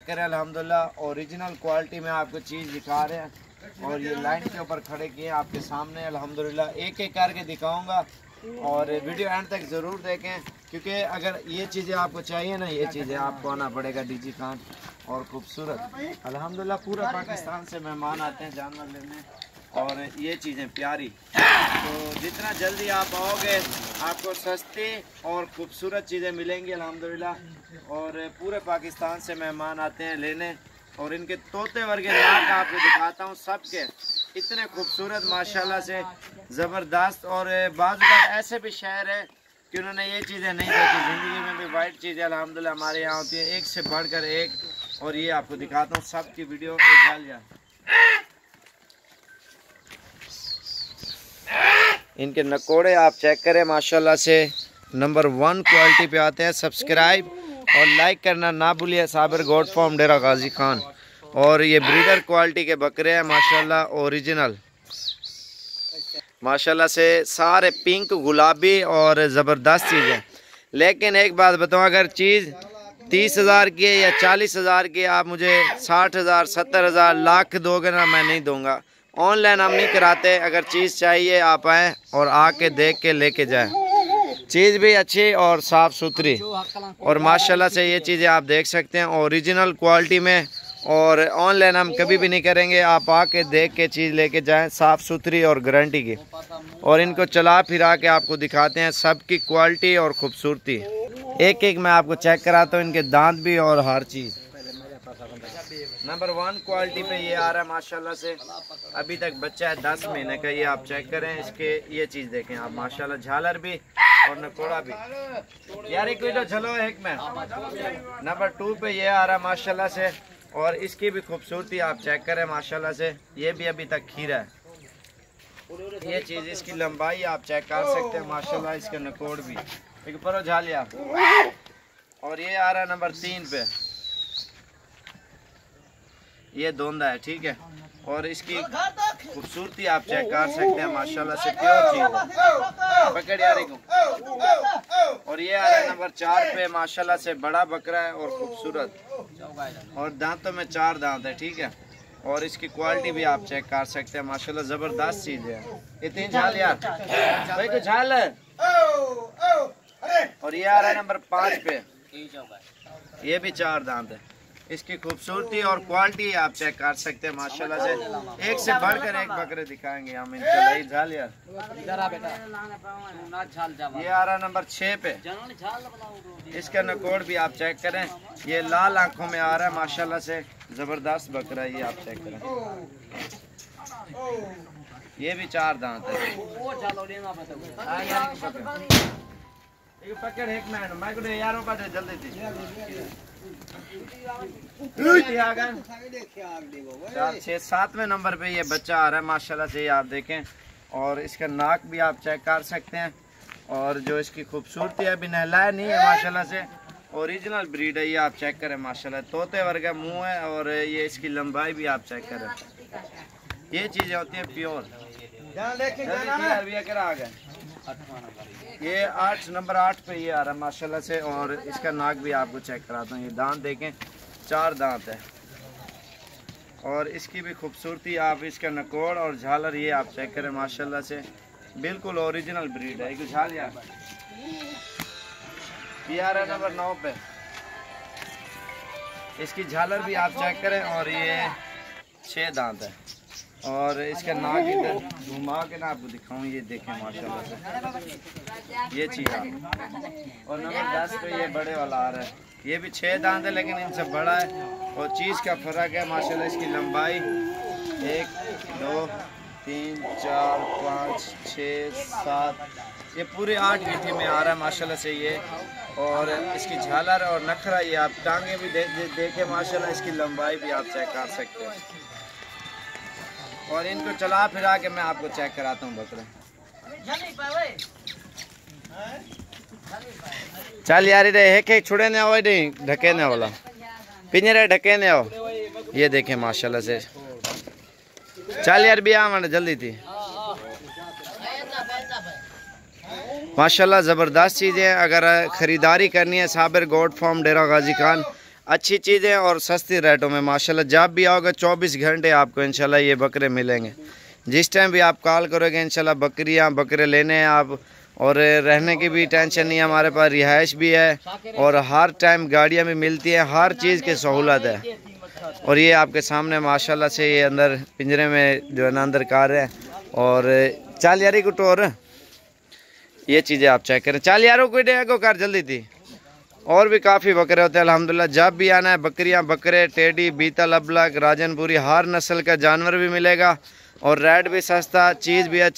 करें अल्हम्दुलिल्लाह original quality में आपको चीज़ दिखा रहे हैं। और ये लाइन के ऊपर खड़े किए आपके सामने अल्हम्दुलिल्लाह, एक एक करके दिखाऊंगा और वीडियो एंड तक ज़रूर देखें, क्योंकि अगर ये चीज़ें आपको चाहिए ना, ये चीज़ें आपको आना पड़ेगा डीजी खान। और खूबसूरत अल्हम्दुलिल्लाह पूरा पाकिस्तान से मेहमान आते हैं जानवर लेने, और ये चीज़ें प्यारी। तो जितना जल्दी आप आओगे आपको सस्ती और ख़ूबसूरत चीज़ें मिलेंगी अल्हम्दुलिल्लाह। और पूरे पाकिस्तान से मेहमान आते हैं लेने, और इनके तोते वर्गे नाक आपको दिखाता हूँ सबके, इतने खूबसूरत माशाल्लाह से ज़बरदस्त। और बाज़ ऐसे भी शहर है कि उन्होंने ये चीज़ें नहीं देखी ज़िंदगी में भी। वाइट चीज़ें अल्हम्दुलिल्लाह हमारे यहाँ होती है, एक से बढ़कर एक। और ये आपको दिखाता हूँ सब की वीडियो डालिया। इनके नकोड़े आप चेक करें माशाल्लाह से नंबर 1 क्वालिटी पे आते हैं। सब्सक्राइब और लाइक करना ना भूलिए। साबिर गोट फार्म डेरा गाजी खान। और ये ब्रीडर क्वालिटी के बकरे हैं माशाल्लाह ओरिजिनल, माशाल्लाह से सारे पिंक गुलाबी और ज़बरदस्त चीज़ है। लेकिन एक बात बताऊँ, अगर चीज़ 30,000 की है या 40,000 की, आप मुझे 60,000 70,000 लाख दोगे ना, मैं नहीं दूंगा। ऑनलाइन हम नहीं कराते। अगर चीज़ चाहिए आप आएँ और आके देख के लेके जाएं। चीज़ भी अच्छी और साफ़ सुथरी, और माशाल्लाह से ये चीज़ें आप देख सकते हैं ओरिजिनल क्वालिटी में। और ऑनलाइन हम कभी भी नहीं करेंगे। आप आके देख के चीज़ लेके जाएं, साफ़ सुथरी और गारंटी की। और इनको चला फिरा के आपको दिखाते हैं सबकी क्वालिटी और ख़ूबसूरती। एक एक मैं आपको चेक कराता हूँ, इनके दांत भी और हर चीज़। नंबर 1 क्वालिटी पे ये आ रहा है माशाल्लाह से। अभी तक बच्चा है 10 महीने का। ये आप चेक करें, इसके ये चीज़ देखें आप माशाल्लाह, झालर भी और नकोड़ा भी। यार एक वीडियो चलो एक में। नंबर 2 पे ये आ रहा है माशाल्लाह से, और इसकी भी खूबसूरती आप चेक करें माशाल्लाह से। ये भी अभी तक खीरा है। ये चीज़ इसकी लंबाई आप चेक कर सकते हैं माशाल्लाह, इसके नकोड़ भी एक पर झालिया। और ये आ रहा है नंबर 3 पे, ये दोंदा है, ठीक है। और इसकी खूबसूरती आप चेक कर सकते हैं माशाल्लाह से, प्योर चीज पकड़ यार को। और ये आ रहा है नंबर 4 पे माशाल्लाह से, बड़ा बकरा है और खूबसूरत, और दांतों में 4 दांत है, ठीक है। और इसकी क्वालिटी भी आप चेक कर सकते हैं माशाल्लाह, जबरदस्त चीज है। इतनी झाल यार भाई को झाल है। और ये आ रहा है नंबर 5 पे, ये भी 4 दांत है। इसकी खूबसूरती और क्वालिटी आप चेक कर सकते हैं माशाल्लाह से, एक से बढ़कर एक बकरे दिखाएंगे हम इंशाल्लाह। झाल यार ये आ रहा है नंबर 6 पे, इसका नकोड़ भी आप चेक करें। ये लाल आंखों में आ रहा है माशाल्लाह से, जबरदस्त बकरा है। ये आप चेक करें, ये भी 4 दांत है। पकड़ एक मिनट मैं को यारों का दे जल्दी थी। 6-7वें नंबर पे ये बच्चा आ रहा है माशाल्लाह से, ये आप देखें। और इसका नाक भी आप चेक कर सकते हैं, और जो इसकी खूबसूरती है अभी नहलाया नहीं है माशाल्लाह से, ओरिजिनल ब्रीड है। ये आप चेक करें माशाल्लाह, तोते वर्गा मुंह है, और ये इसकी लंबाई भी आप चेक करें। ये चीज़ें होती हैं प्योर। ये 8 नंबर 8 पे ये आ रहा है माशाल्लाह से, और इसका नाक भी आपको चेक कराता हूँ। ये दांत देखें, 4 दांत है। और इसकी भी खूबसूरती आप, इसका नकोड़ और झालर ये आप चेक करें माशाल्लाह से, बिल्कुल ओरिजिनल ब्रीड है। एक झाल यार ये आ रहा है नंबर 9 पे, इसकी झालर भी आप चेक करें, और ये 6 दांत है। और इसका नाक इधर घुमा के ना आपको दिखाऊं, ये देखें माशाल्लाह से, ये चीज़। और नंबर 10 पे ये बड़े वाला आ रहा है, ये भी 6 दांत है लेकिन इनसे बड़ा है, और चीज़ का फ़र्क है माशाल्लाह। इसकी लंबाई 1 2 3 4 5 6 7, ये पूरे 8 गिट्टी में आ रहा है माशाल्लाह से ये। और इसकी झालर और नखरा ये आप टांगे भी देखे माशाल्लाह, इसकी लंबाई भी आप चेक कर सकते हैं। और इनको चला फिरा के मैं आपको चेक कराता हूँ बकरे। चल यार एक छुड़े ने आओ, ढके ने वाला पिंजरे ढके ने आओ। ये देखें माशाल्लाह से, चल यार भी आ जल्दी थी माशाल्लाह, ज़बरदस्त चीज़ें। अगर ख़रीदारी करनी है साबिर गोट फार्म डेरा गाजी खान, अच्छी चीज़ें और सस्ती रेटों में माशाल्लाह। जब भी आओगे 24 घंटे आपको इंशाल्लाह ये बकरे मिलेंगे। जिस टाइम भी आप कॉल करोगे इंशाल्लाह बकरे लेने हैं आप। और रहने की भी टेंशन नहीं है, हमारे पास रिहाइश भी है और हर टाइम गाड़ियाँ भी मिलती हैं, हर चीज़ की सहूलत है। और ये आपके सामने माशाल्लाह से ये अंदर पिंजरे में जो है ना अंदर कार है। और 40 यारी को टोर ये चीज़ें आप चेक करें। 40 यारों को डे को कार जल्दी थी। और भी काफ़ी बकरे होते हैं अल्हम्दुलिल्लाह। जब भी आना है बकरियां, बकरे, टेडी, बीतल, अबलग, राजनपुरी, हर नस्ल का जानवर भी मिलेगा और रेट भी सस्ता, चीज़ भी अच्छी।